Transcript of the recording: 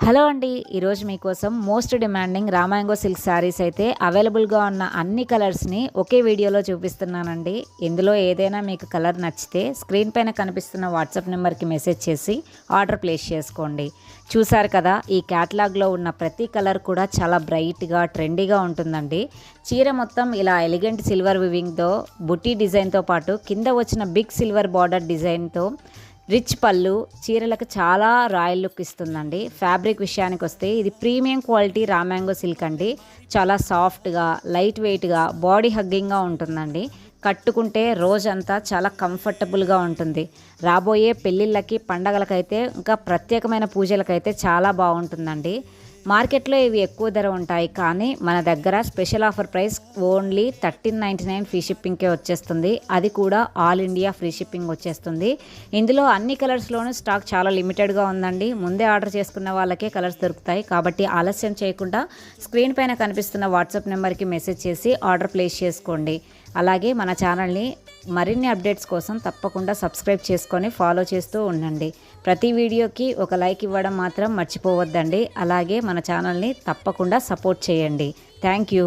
Hello అండి. ఈరోజు మీకోసం మోస్ట్ డిమాండింగ్ రామాంగో సిల్క్ శారీస్ అయితే అవైలబుల్గా ఉన్న అన్ని కలర్స్ని ఒకే వీడియోలో చూపిస్తున్నానండి. ఇందులో ఏదైనా మీకు కలర్ నచ్చితే స్క్రీన్ పైన కనిపిస్తున్న వాట్సాప్ నెంబర్కి మెసేజ్ చేసి ఆర్డర్ ప్లేస్ చేసుకోండి. చూసారు కదా, ఈ క్యాటలాగ్లో ఉన్న ప్రతి కలర్ కూడా చాలా బ్రైట్గా ట్రెండీగా ఉంటుందండి. చీర మొత్తం ఇలా ఎలిగెంట్ సిల్వర్ వివింగ్తో బుటీ డిజైన్తో పాటు కింద వచ్చిన బిగ్ సిల్వర్ బార్డర్ డిజైన్తో రిచ్ పళ్ళు చీరలకు చాలా రాయల్ లుక్ ఇస్తుందండి. ఫ్యాబ్రిక్ విషయానికి వస్తే ఇది ప్రీమియం క్వాలిటీ రామాంగో సిల్క్ అండి. చాలా సాఫ్ట్గా, లైట్ వెయిట్గా, బాడీ హగ్గింగ్గా ఉంటుందండి. కట్టుకుంటే రోజంతా చాలా కంఫర్టబుల్గా ఉంటుంది. రాబోయే పెళ్ళిళ్ళకి, పండగలకైతే, ఇంకా ప్రత్యేకమైన పూజలకైతే చాలా బాగుంటుందండి. మార్కెట్లో ఇవి ఎక్కువ ధర ఉంటాయి, కానీ మన దగ్గర special offer price only 1399 free షిప్పింగ్కే వచ్చేస్తుంది. అది కూడా ఆల్ ఇండియా ఫ్రీ షిప్పింగ్ వచ్చేస్తుంది. ఇందులో అన్ని కలర్స్లోనూ స్టాక్ చాలా లిమిటెడ్గా ఉందండి. ముందే ఆర్డర్ చేసుకున్న వాళ్ళకే కలర్స్ దొరుకుతాయి. కాబట్టి ఆలస్యం చేయకుండా స్క్రీన్ పైన కనిపిస్తున్న వాట్సాప్ నెంబర్కి మెసేజ్ చేసి ఆర్డర్ ప్లేస్ చేసుకోండి. అలాగే మన ఛానల్ని మరిన్ని అప్డేట్స్ కోసం తప్పకుండా సబ్స్క్రైబ్ చేసుకొని ఫాలో చేస్తూ ఉండండి. ప్రతి వీడియోకి ఒక లైక్ ఇవ్వడం మాత్రం మర్చిపోవద్దండి. అలాగే మన ఛానల్ని తప్పకుండా సపోర్ట్ చేయండి. Thank you.